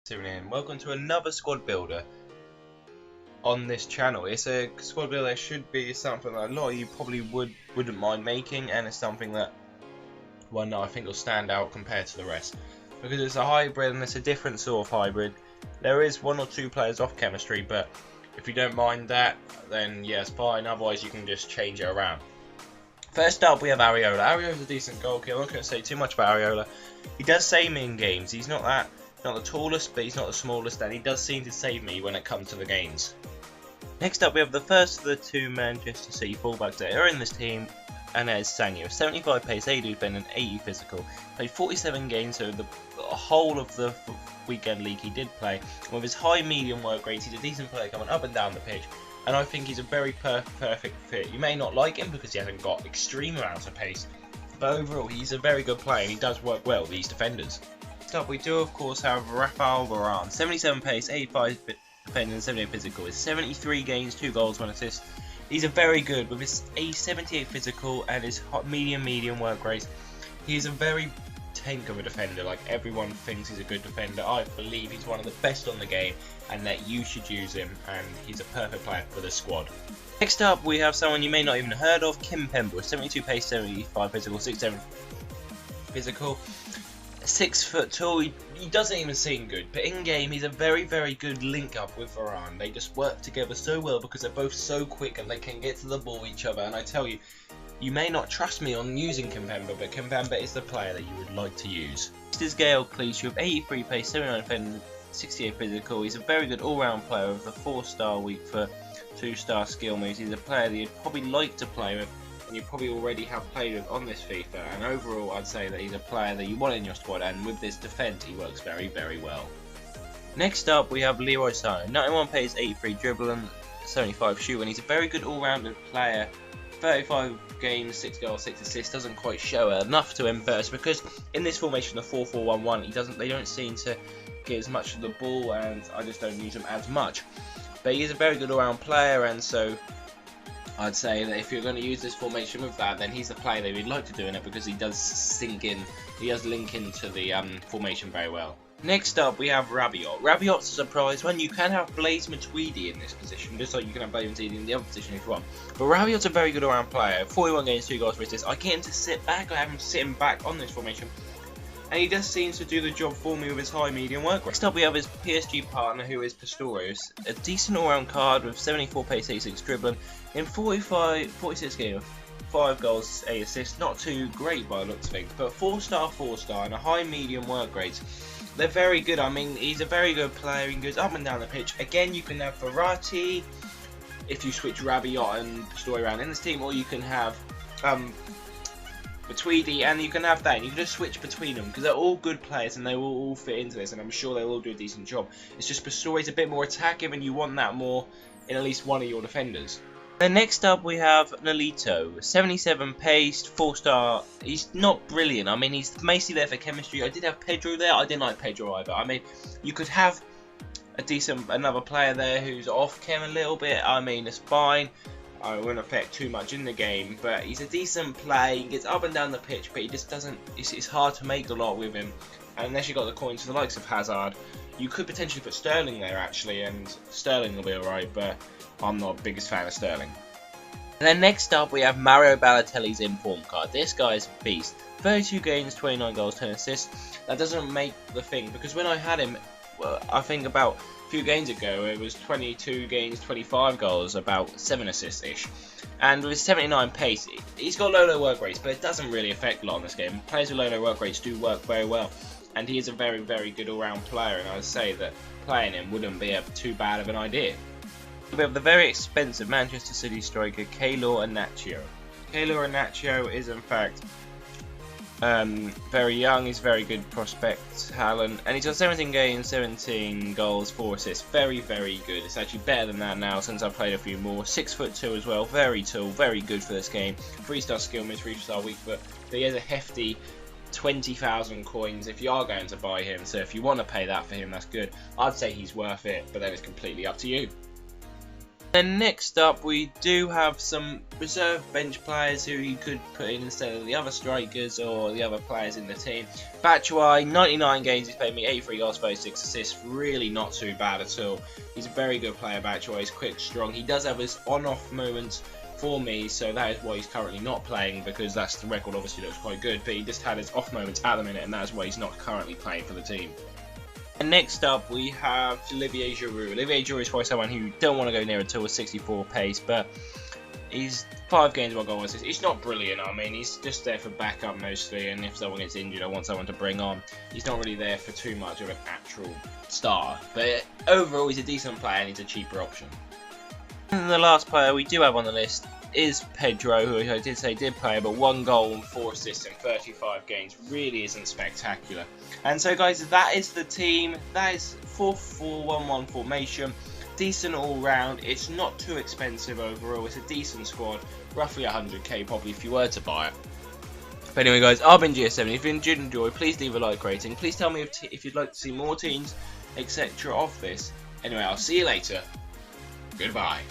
tuning in. Welcome to another squad builder on this channel. It's a squad builder that should be something that a lot of you probably wouldn't mind making, and it's something that one that I think will stand out compared to the rest because it's a hybrid and it's a different sort of hybrid. There is one or two players off chemistry, but if you don't mind that, then yes, fine. Otherwise, you can just change it around. First up, we have Areola. Areola's a decent goalkeeper. I'm not going to say too much about Areola. He does save me in games. He's not the tallest, but he's not the smallest, and he does seem to save me when it comes to the games. Next up, we have the first of the two Manchester City fullbacks that are in this team, and that is Sanyo. 75 pace, 80 defend, and 80 physical. Played 47 games, so the whole of the weekend league he did play. With his high medium work rates, he's a decent player coming up and down the pitch, and I think he's a very perfect fit. You may not like him because he hasn't got extreme amounts of pace, but overall he's a very good player and he does work well with these defenders. Next up, we do of course have Varane. 77 pace, 85 defending, and 78 physical. His 73 games, 2 goals, 1 assist. He's a very good with his 78 physical and his medium work rate. He's a very tank of a defender. Like, everyone thinks he's a good defender. I believe he's one of the best on the game and that you should use him, and he's a perfect player for the squad. Next up, we have someone you may not even have heard of, Kimpembe. 72 pace, 75 physical, 67 physical, 6 foot tall. He doesn't even seem good, but in game he's a very good link up with Varane. They just work together so well because they're both so quick and they can get to the ball each other. And I tell you, you may not trust me on using Kimpembe, but Kimpembe is the player that you would like to use. Next is Gael Clichy with 83 pace, 79 defending, 68 physical. He's a very good all-round player with a 4-star weak foot, 2-star skill moves. He's a player that you'd probably like to play with, and you probably already have played with on this FIFA. And overall, I'd say that he's a player that you want in your squad, and with this defence, he works very well. Next up, we have Leroy Sané. 91 pace, 83 dribbling, 75 shooting. He's a very good all-rounded player. 35 games, 6 goals, 6 assists. Doesn't quite show enough to him, but it's because in this formation, the 4-4-1-1, they don't seem to get as much of the ball, and I just don't use him as much. But he is a very good all-round player, and so I'd say that if you're going to use this formation with that, then he's the player that we'd like to do in it because he does sink in, he does link into the formation very well. Next up, we have Rabiot. Rabiot's a surprise one. You can have Blaise Matuidi in this position, just like you can have Blaise Matuidi in the other position if you want. But Rabiot's a very good all-round player. 41 games, 2 goals, 3 assists. I get him to sit back. I have him sitting back on this formation, and he just seems to do the job for me with his high medium work rate. Next up, we have his PSG partner, who is Pastore. He's a decent all-round card with 74 pace, 86 dribbling. In 46 games, 5 goals, 8 assists. Not too great by the looks of things, but 4-star, and a high medium work rate. They're very good. I mean, he's a very good player. He goes up and down the pitch. Again, you can have Verratti if you switch Rabiot and Pastore around in this team, or you can have Matuidi, and you can have that. And you can just switch between them because they're all good players and they will all fit into this, and I'm sure they'll all do a decent job. It's just Pastore's a bit more attacking, and you want that more in at least one of your defenders. Then next up, we have Nolito. 77 pace, 4-star. He's not brilliant. I mean, he's mostly there for chemistry. I did have Pedro there. I didn't like Pedro either. I mean, you could have another player there who's off chem a little bit. I mean, it's fine. I wouldn't affect too much in the game, but he's a decent player. He gets up and down the pitch, but he just doesn't. It's hard to make a lot with him, and unless you got the coins for the likes of Hazard, you could potentially put Sterling there actually, and Sterling will be alright, but I'm not the biggest fan of Sterling. And then next up, we have Mario Balotelli's inform card. This guy's a beast. 32 games, 29 goals, 10 assists. That doesn't make the thing, because when I had him, well, I think about a few games ago, it was 22 games, 25 goals, about 7 assists-ish. And with his 79 pace, he's got low work rates, but it doesn't really affect a lot in this game. Players with low work rates do work very well, and he is a very good all-round player, and I'd say that playing him wouldn't be too bad of an idea. We have the very expensive Manchester City striker, Keylor Iheanacho. Keylor Iheanacho is in fact very young. He's a very good prospect talent, and he's got 17 games, 17 goals, 4 assists. Very good. It's actually better than that now since I've played a few more. 6'2" as well. Very tall, very good for this game. 3-star skill moves, 3-star weak foot. But he has a hefty 20,000 coins if you are going to buy him. So if you want to pay that for him, that's good. I'd say he's worth it, but then it's completely up to you. Then next up, we do have some reserve bench players who you could put in instead of the other strikers or the other players in the team. Batshuayi, 99 games, he's paid me 83 goals, 36 assists, really not too bad at all. He's a very good player, Batshuayi, he's quick, strong. He does have his on-off moments for me, so that is why he's currently not playing, because that's the record obviously looks quite good, but he just had his off moments at the minute, and that's why he's not currently playing for the team. And next up, we have Olivier Giroud. Olivier Giroud is probably someone who you don't want to go near until a 64 pace, but he's 5 games, 1 goal assist. He's not brilliant, I mean, he's just there for backup mostly, and if someone gets injured, I want someone to bring on. He's not really there for too much of an actual star, but overall, he's a decent player and he's a cheaper option. And the last player we do have on the list is Pedro, who I did say did play, but 1 goal and 4 assists in 35 games really isn't spectacular. And so guys, that is the team. That is 4-4-1-1 formation. Decent all round. It's not too expensive overall. It's a decent squad. Roughly 100k probably if you were to buy it. But anyway guys, I've been GS7. If you did enjoy, please leave a like rating. Please tell me if you'd like to see more teams, etc. of this. Anyway, I'll see you later. Goodbye.